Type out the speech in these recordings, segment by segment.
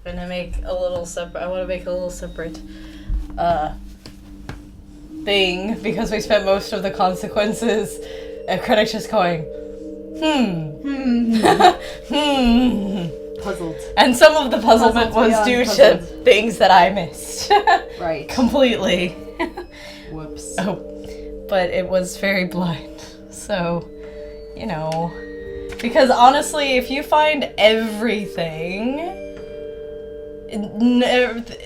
gonna make a little separate. I want to make a little separate thing because we spent most of the consequences. And Credit's just going, Puzzled. And some of the puzzlement was due to things that I missed. Right. Completely. Whoops. Oh, but it was very blind. So, you know. Because honestly, if you find everything,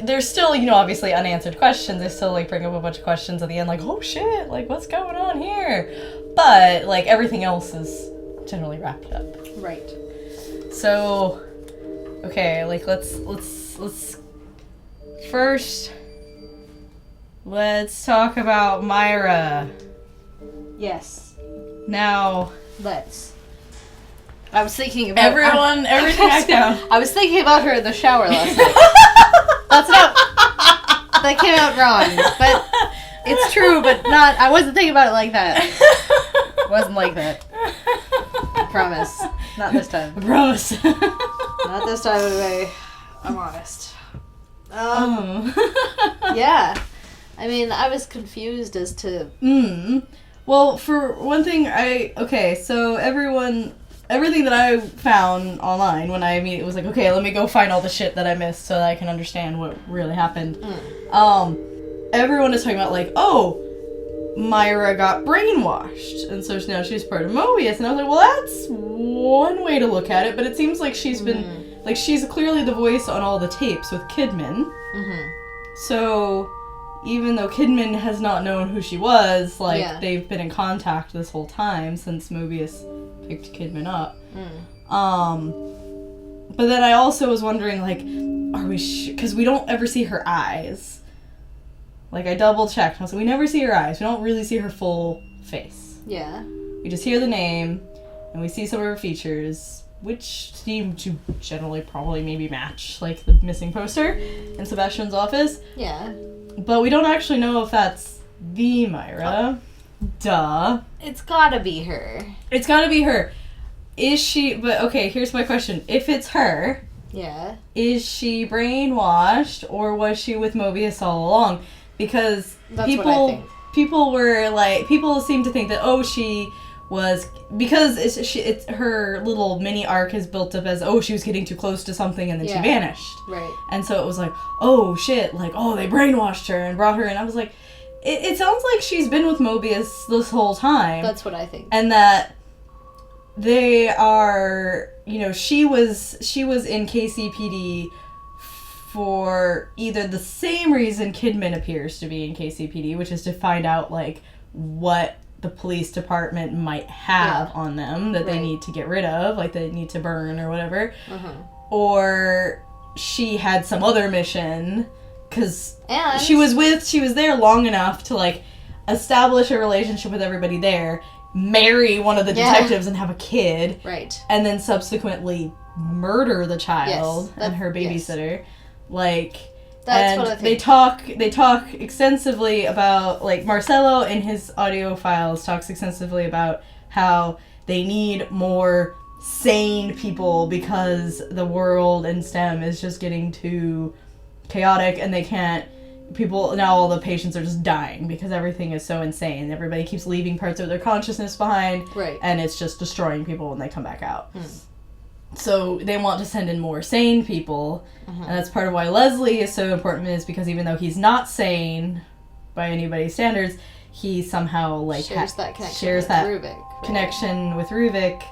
there's still, you know, obviously unanswered questions. They still, like, bring up a bunch of questions at the end, like, oh shit, like, what's going on here? But, like, everything else is generally wrapped up. Right. So, okay, like, let's first, let's talk about Myra. Yes. Now, Let's. I was thinking about everything I found. I was thinking about her in the shower last night. That's not. That came out wrong, but it's true. But not. I wasn't thinking about it like that. It wasn't like that. I promise. Not this time. I promise. Not this time. Anyway. I'm honest. Yeah. I mean, I was confused as to. Well, for one thing, so everything that I found online when I immediately was like, okay, let me go find all the shit that I missed so that I can understand what really happened. Everyone is talking about, like, oh, Myra got brainwashed, and so now she's part of Mobius, and I was like, well, that's one way to look at it, but it seems like she's been, like, she's clearly the voice on all the tapes with Kidman, so even though Kidman has not known who she was, like, they've been in contact this whole time since Mobius picked Kidman up. But then I also was wondering, like, are we because we don't ever see her eyes. Like, I double-checked. I was like, we never see her eyes. We don't really see her full face. Yeah. We just hear the name, and we see some of her features, which seem to generally probably maybe match, like, the missing poster in Sebastian's office. Yeah. But we don't actually know if that's the Myra. Duh. It's gotta be her. It's gotta be her. Is she... But, okay, here's my question. If it's her... Yeah. Is she brainwashed, or was she with Mobius all along? Because That's what I think. people were like... People seem to think that, oh, she was... Because it's her little mini arc is built up as, oh, she was getting too close to something and then she vanished. Right. And so it was like, oh, shit, like, oh, they brainwashed her and brought her in. I was like... It sounds like she's been with Mobius this whole time. That's what I think. And that they are, you know, she was in KCPD for either the same reason Kidman appears to be in KCPD, which is to find out, like, what the police department might have on them that they need to get rid of, like they need to burn or whatever. Or she had some other mission... Because she was there long enough to, like, establish a relationship with everybody there, marry one of the detectives and have a kid. Right. And then subsequently murder the child and her babysitter. Like, that's what I think. They talk extensively about, like, Marcelo in his audio files talks extensively about how they need more sane people because the world in STEM is just getting too... chaotic, and they can't... now all the patients are just dying because everything is so insane. Everybody keeps leaving parts of their consciousness behind, and it's just destroying people when they come back out. So they want to send in more sane people, and that's part of why Leslie is so important, is because even though he's not sane by anybody's standards, he somehow, like, shares that connection with Rubitch,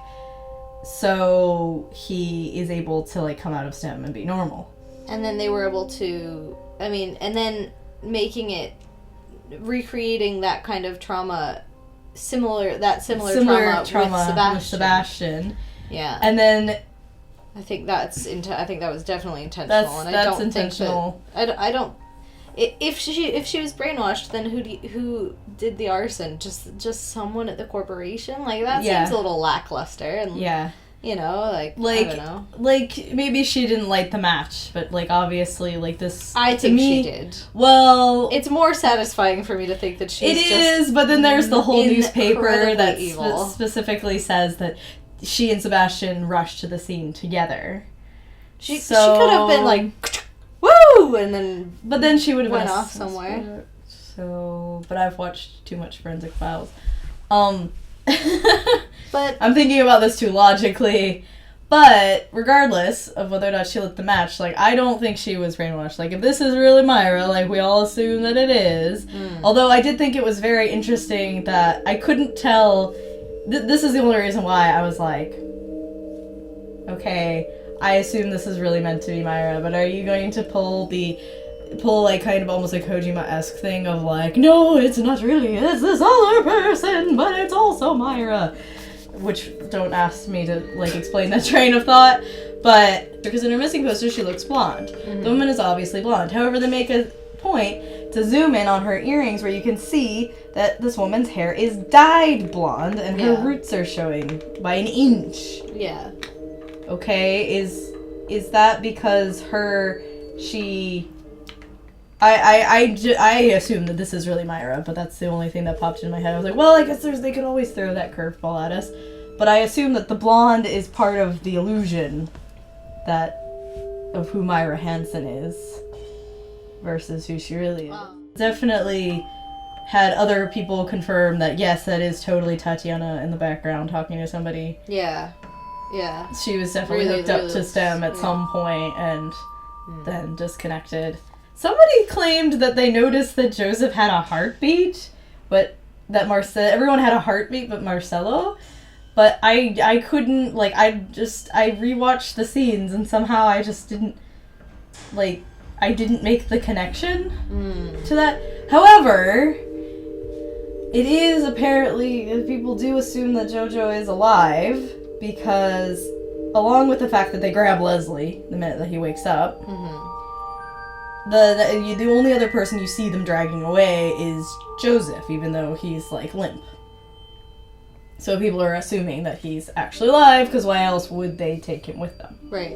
so he is able to, like, come out of STEM and be normal. And then they were able to, and then recreating that kind of trauma, similar trauma with Sebastian. Yeah. And then... I think that was definitely intentional. That's intentional. I don't... If she was brainwashed, then who did the arson? Just someone at the corporation? Like, that seems a little lackluster. And you know, like, I don't know. Like, maybe she didn't light the match, but, like, obviously, like, this... I think she did. Well... It's more satisfying for me to think that she's It is, but then there's the whole newspaper that evil. Specifically says that she and Sebastian rushed to the scene together. She could have been like, woo! And then... But then she would have went off somewhere. So... But I've watched too much Forensic Files. But... I'm thinking about this too logically. But, regardless of whether or not she lit the match, like, I don't think she was brainwashed. Like, if this is really Myra, like, we all assume that it is. Although I did think it was very interesting that I couldn't tell... this is the only reason why I was like, okay, I assume this is really meant to be Myra, but are you going to pull like kind of almost like Kojima-esque thing of like, no, it's not really, it's this other person, but it's also Myra. Which, don't ask me to like explain that train of thought, but because in her missing poster she looks blonde. The woman is obviously blonde. However, they make a point to zoom in on her earrings where you can see that this woman's hair is dyed blonde and her roots are showing by an inch. Yeah. Okay, is that because I assume that this is really Myra, but that's the only thing that popped in my head. I was like, well, I guess they could always throw that curveball at us. But I assume that the blonde is part of the illusion of who Myra Hansen is versus who she really is. Definitely had other people confirm that, yes, that is totally Tatiana in the background talking to somebody. Yeah. Yeah. She was definitely hooked up to STEM at some point and then disconnected. Somebody claimed that they noticed that Joseph had a heartbeat, but that everyone had a heartbeat but Marcelo. But I couldn't, like, I rewatched the scenes and somehow I just didn't, like, I didn't make the connection to that. However, it is apparently, people do assume that JoJo is alive because, along with the fact that they grab Leslie the minute that he wakes up, the only other person you see them dragging away is Joseph, even though he's, like, limp. So people are assuming that he's actually alive, because why else would they take him with them? Right.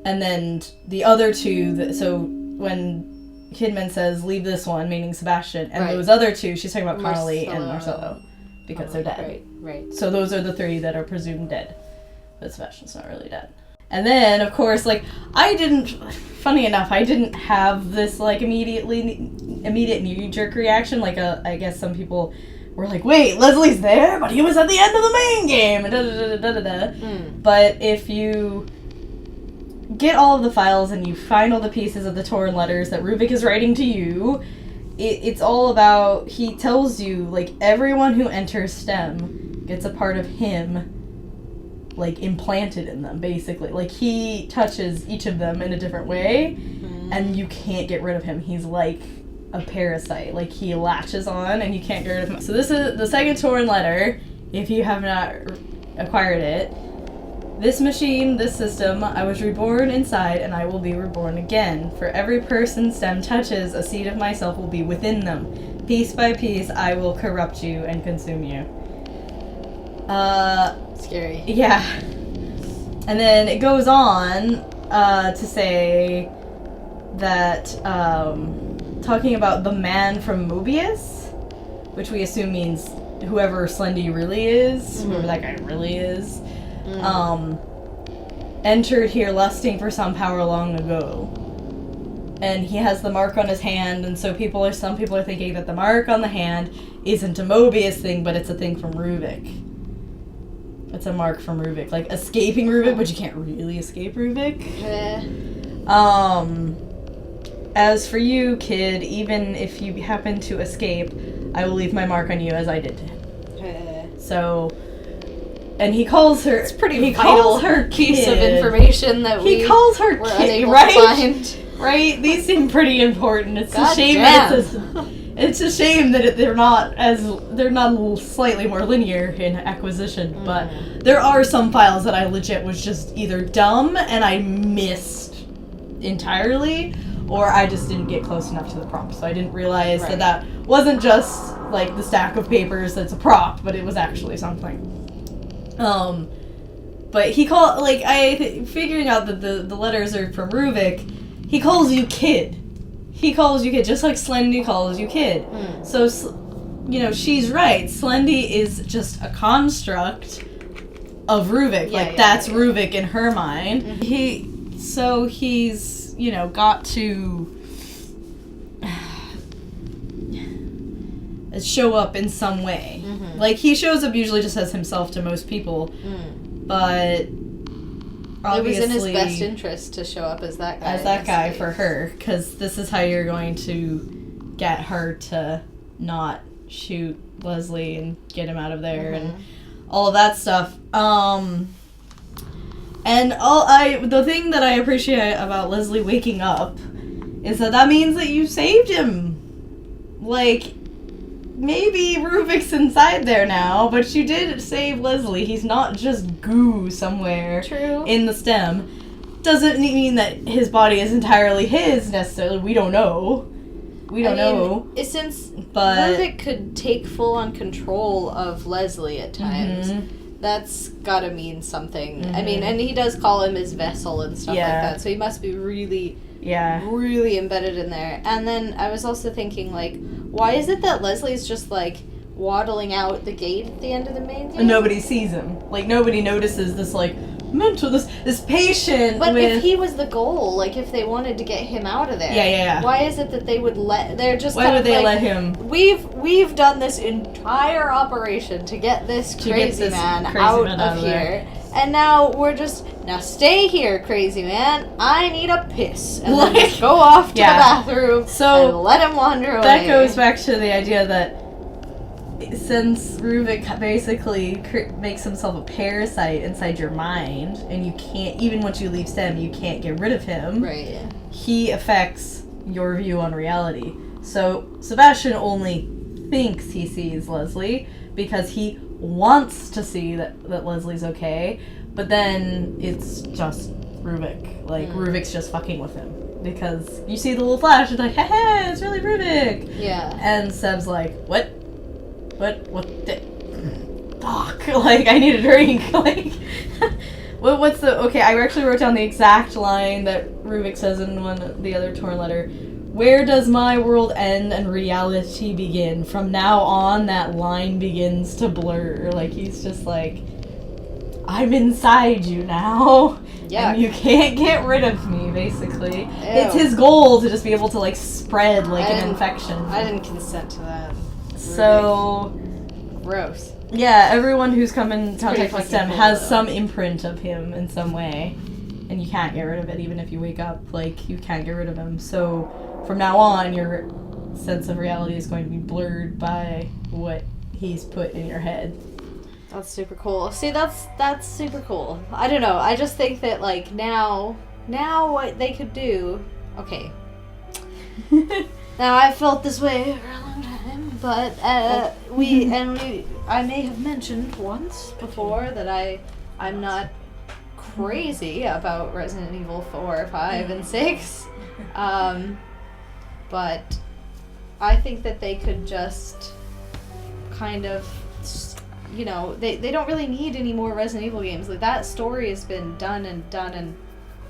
And then the other two, so when Kidman says, leave this one, meaning Sebastian, and those other two, she's talking about Marley and Marcelo, because they're dead. Right. So those are the three that are presumed dead. But Sebastian's not really dead. And then, of course, like, funny enough, I didn't have this, like, immediate knee-jerk reaction. Like, I guess some people were like, wait, Leslie's there, but he was at the end of the main game, and But if you get all of the files and you find all the pieces of the torn letters that Rubik is writing to you, it's all about, he tells you, like, everyone who enters STEM gets a part of him, like, implanted in them, basically. Like, he touches each of them in a different way, and you can't get rid of him. He's like a parasite. Like, he latches on, and you can't get rid of him. So this is the second torn letter, if you have not acquired it. This machine, this system, I was reborn inside, and I will be reborn again. For every person STEM touches, a seed of myself will be within them. Piece by piece, I will corrupt you and consume you. Scary. Yeah. And then it goes on to say that, talking about the man from Mobius, which we assume means whoever Slendy really is, whoever that guy really is, entered here lusting for some power long ago. And he has the mark on his hand, and so some people are thinking that the mark on the hand isn't a Mobius thing, but it's a thing from Rubik. It's a mark from Rubik. Like, escaping Rubik, but you can't really escape Rubik. As for you, kid, even if you happen to escape, I will leave my mark on you as I did to him. So, and he calls her... It's pretty vital piece of information that he calls her were kid, unable right? to find. Right? These seem pretty important. It's God a shame damn. it's a shame that they're not slightly more linear in acquisition, but there are some files that I legit was just either dumb and I missed entirely, or I just didn't get close enough to the prompt, so I didn't realize that wasn't just like the stack of papers that's a prompt, but it was actually something. But he called, like, figuring out that the letters are from Rubik, he calls you kid. He calls you kid, just like Slendy calls you kid. So, you know, she's right. Slendy is just a construct of Rubik. That's Rubik in her mind. So he's, got to show up in some way. Mm-hmm. Like, he shows up usually just as himself to most people, but obviously... It was in his best interest to show up as that guy. As that guy for her, because this is how you're going to get her to not shoot Leslie and get him out of there, and all of that stuff. And the thing that I appreciate about Leslie waking up is that means that you saved him. Like, maybe Rubik's inside there now, but you did save Leslie. He's not just goo somewhere in the stem. Doesn't mean that his body is entirely his, necessarily. We don't know. We don't know. Since Rubik could take full-on control of Leslie at times, that's gotta mean something. I mean, and he does call him his vessel and stuff like that, so he must be really embedded in there. And then I was also thinking, like, why is it that Leslie's just, like, waddling out the gate at the end of the main gate? And nobody sees him. Like, nobody notices this, like, this patient. But if he was the goal, like, if they wanted to get him out of there, why is it that they would they're just why would they let him? We've done this entire operation to get this crazy man out of here. And now we're just, stay here, crazy man. I need a piss. And then just go off to the bathroom and let him wander away. That goes back to the idea that since Rubik basically makes himself a parasite inside your mind, and you can't, even once you leave STEM, you can't get rid of him. Right. He affects your view on reality. So Sebastian only thinks he sees Leslie because he wants to see that Leslie's okay, but then it's just Rubik. Like, Rubik's just fucking with him. Because you see the little flash, it's like, hey, it's really Rubik! Yeah. And Seb's like, what the... Fuck, like, I need a drink, like... what's the... Okay, I actually wrote down the exact line that Rubik says in the other torn letter. Where does my world end and reality begin? From now on, that line begins to blur. Like, he's just like, I'm inside you now. Yeah. And you can't get rid of me, basically. Ew. It's his goal to just be able to, like, spread like an infection. I didn't consent to that. So... Gross. Yeah, everyone who's come in contact with STEM has some imprint of him in some way. And you can't get rid of it, even if you wake up. Like, you can't get rid of him. So... From now on, your sense of reality is going to be blurred by what he's put in your head. That's super cool. See, that's super cool. I don't know. I just think that, like, now what they could do... Okay. Now, I've felt this way for a long time, but I may have mentioned once before that I'm not crazy about Resident Evil 4, 5, and 6. But I think that they could just kind of, they don't really need any more Resident Evil games. Like, that story has been done and done and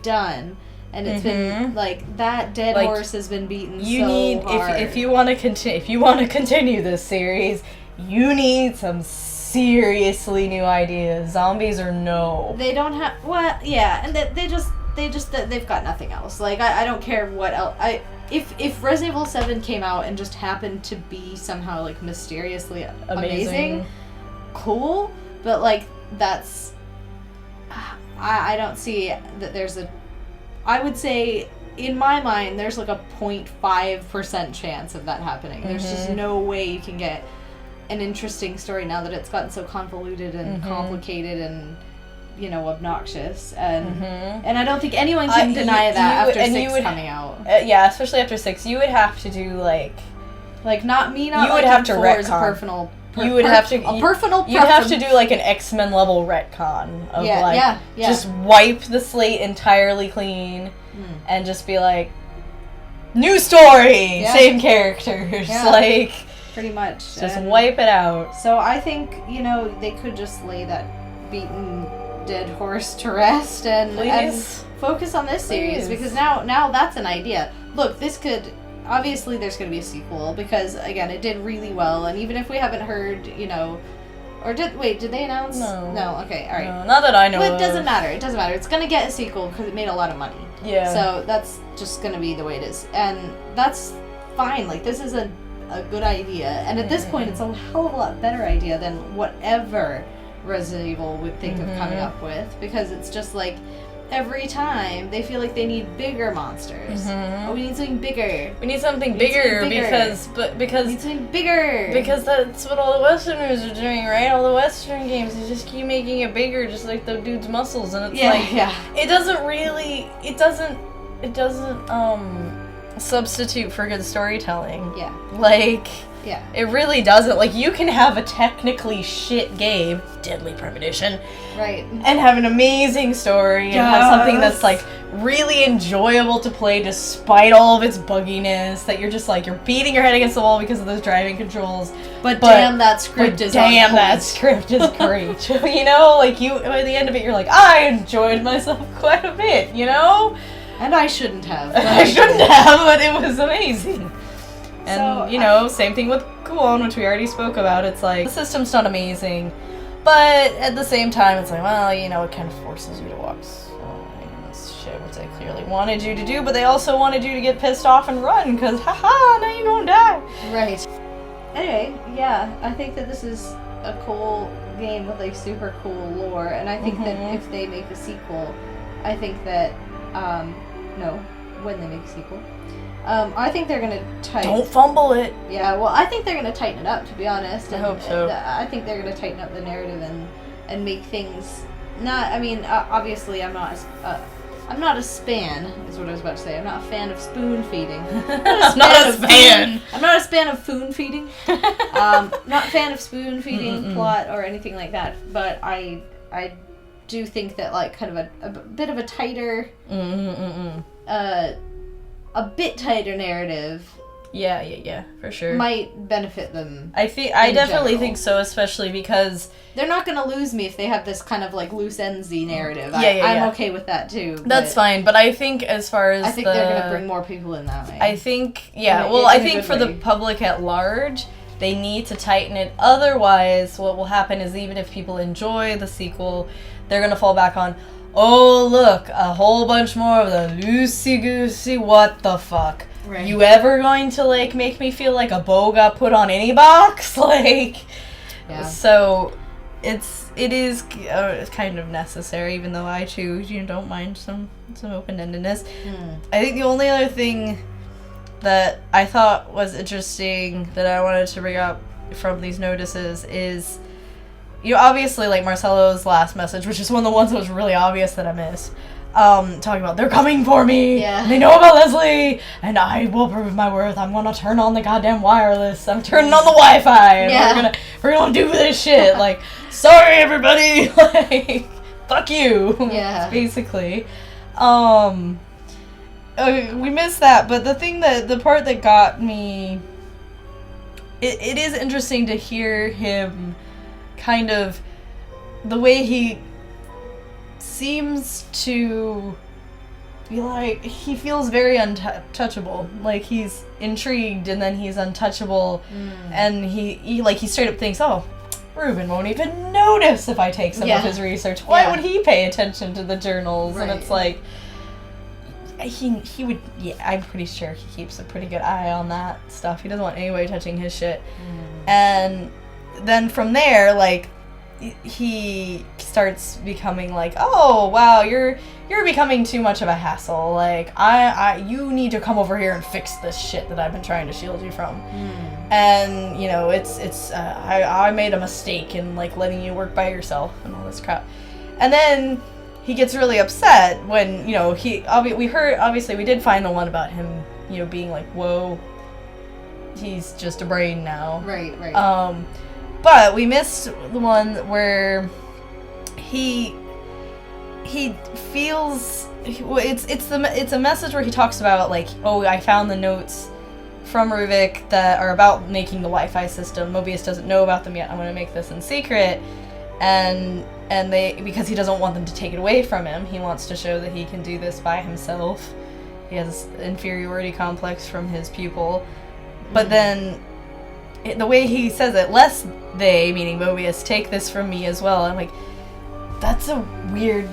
done. And it's been, like, that dead horse has been beaten hard. If you want to continue this series, you need some seriously new ideas. Zombies or no. They don't have, and they've got nothing else. Like, I don't care what else. If Resident Evil 7 came out and just happened to be somehow, like, mysteriously amazing, cool, but, like, that's... I don't see that there's I would say, in my mind, there's, like, a 0.5% chance of that happening. There's just no way you can get an interesting story now that it's gotten so convoluted and complicated and... obnoxious, and I don't think anyone can deny that after 6 coming out. Yeah, especially after 6, you would have to do not me. Not you would have to retcon. You would have to do like an X-Men level retcon of just wipe the slate entirely clean and just be like, new story, same characters, like pretty much. Just wipe it out. So I think they could just lay that beaten dead horse to rest and focus on this series because now that's an idea. Look, this could obviously there's going to be a sequel because again it did really well, and even if we haven't heard Or did they announce? No. No, okay, alright. No, not that I know But of. it doesn't matter. It doesn't matter. It's going to get a sequel because it made a lot of money. Yeah. So that's just going to be the way it is. And that's fine. Like, this is a good idea. And at this point, it's a hell of a lot better idea than whatever Resident Evil would think of coming up with. Because it's just like, every time they feel like they need bigger monsters. Oh, we need something bigger. We need something bigger because We need something bigger. because that's what all the Westerners are doing, right? All the Western games, they just keep making it bigger, just like the dude's muscles, and it's it doesn't substitute for good storytelling. Yeah. Like, yeah. It really doesn't. Like, you can have a technically shit game, Deadly Premonition, right, and have an amazing story and have something that's like really enjoyable to play despite all of its bugginess, that you're just like, you're beating your head against the wall because of those driving controls. But damn, that script is on point. That script is great. You know, like, you by the end of it, you're like, I enjoyed myself quite a bit, you know? And I shouldn't have. I shouldn't have, but it was amazing. And, so, you know, same thing with Kuon, which we already spoke about. It's like, the system's not amazing, but at the same time, it's like, well, you know, it kind of forces you to walk this shit, which they clearly wanted you to do, but they also wanted you to get pissed off and run, because, haha, now you're gonna die. Right. Anyway, yeah, I think that this is a cool game with, like, super cool lore, and I think that if they make a sequel, I think that, when they make a sequel, I think they're gonna tighten. Don't fumble it. Yeah, well, I think they're gonna tighten it up. To be honest, I hope so. I think they're gonna tighten up the narrative and make things not. I mean, obviously, I'm not a span. Is what I was about to say. I'm not a fan of spoon feeding. I'm not a fan. I'm not a fan of spoon feeding. Not a fan of spoon feeding plot or anything like that. But I do think that, like, kind of a bit of a tighter. A bit tighter narrative. Yeah, for sure. Might benefit them. I definitely think so, especially because they're not gonna lose me if they have this kind of, like, loose endsy narrative. I'm okay with that too. That's fine, but I think as far as they're gonna bring more people in that way. I think I think for the public at large, they need to tighten it. Otherwise, what will happen is, even if people enjoy the sequel, they're gonna fall back on, oh, look, a whole bunch more of the loosey-goosey, what the fuck? Right. You ever going to, like, make me feel like a bow got put on any box? Like, yeah. So, it is kind of necessary, even though I too, don't mind some open-endedness. I think the only other thing that I thought was interesting that I wanted to bring up from these notices is, obviously, like, Marcelo's last message, which is one of the ones that was really obvious that I missed, talking about, they're coming for me, they know about Leslie, and I will prove my worth, I'm gonna turn on the goddamn wireless, I'm turning on the Wi-Fi, and we're gonna do this shit, like, sorry everybody, like, fuck you, basically. We missed that, but the part that got me, it is interesting to hear him kind of, the way he seems to be, like, he feels very untouchable, like he's intrigued and then he's untouchable, and he straight up thinks, oh, Ruben won't even notice if I take some of his research, why would he pay attention to the journals? And it's like, he would, I'm pretty sure he keeps a pretty good eye on that stuff. He doesn't want anybody touching his shit. And then from there, like, he starts becoming like, oh, wow, you're becoming too much of a hassle. Like, you need to come over here and fix this shit that I've been trying to shield you from. And, I made a mistake in, like, letting you work by yourself and all this crap. And then he gets really upset when, we did find the one about him, being like, whoa, he's just a brain now. Right. But we missed the one where he feels, it's a message where he talks about, like, oh, I found the notes from Rubik that are about making the Wi-Fi system. Mobius doesn't know about them yet. I'm going to make this in secret. And because he doesn't want them to take it away from him, he wants to show that he can do this by himself. He has inferiority complex from his pupil. But then the way he says it, lest they, meaning Mobius, take this from me as well. I'm like, that's a weird.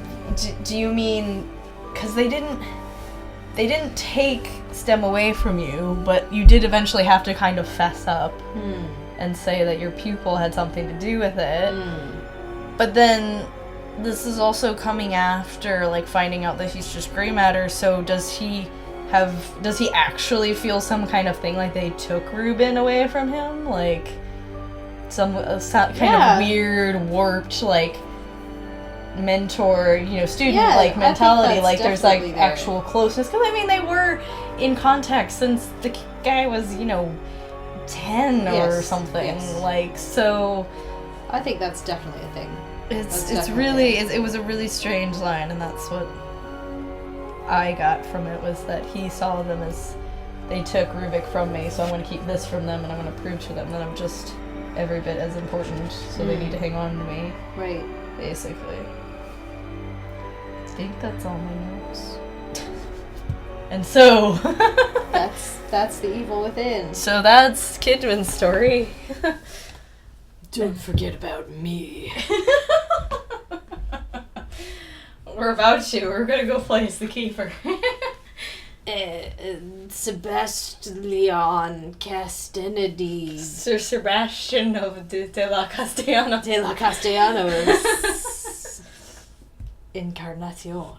Do you mean because they didn't take STEM away from you, but you did eventually have to kind of fess up and say that your pupil had something to do with it. But then this is also coming after, like, finding out that he's just gray matter, so does he actually feel some kind of thing, like they took Reuben away from him? Like, some kind of weird, warped, like, mentor, student, like, mentality, like, there's, like, actual closeness, because, I mean, they were in contact since the guy was, 10 or something, like, so... I think that's definitely a thing. It was a really strange line, and that's what I got from it, was that he saw them as, they took Rubik from me, so I'm going to keep this from them, and I'm going to prove to them that I'm just every bit as important, so they need to hang on to me. Right. Basically. I think that's all my notes. And so... That's the evil within. So that's Kidman's story. Don't forget about me. We're about to. We're gonna go play as the keeper. Sebastian Castanedi. Sir Sebastian of de la Castellano. De la Castellanos. Encarnacion.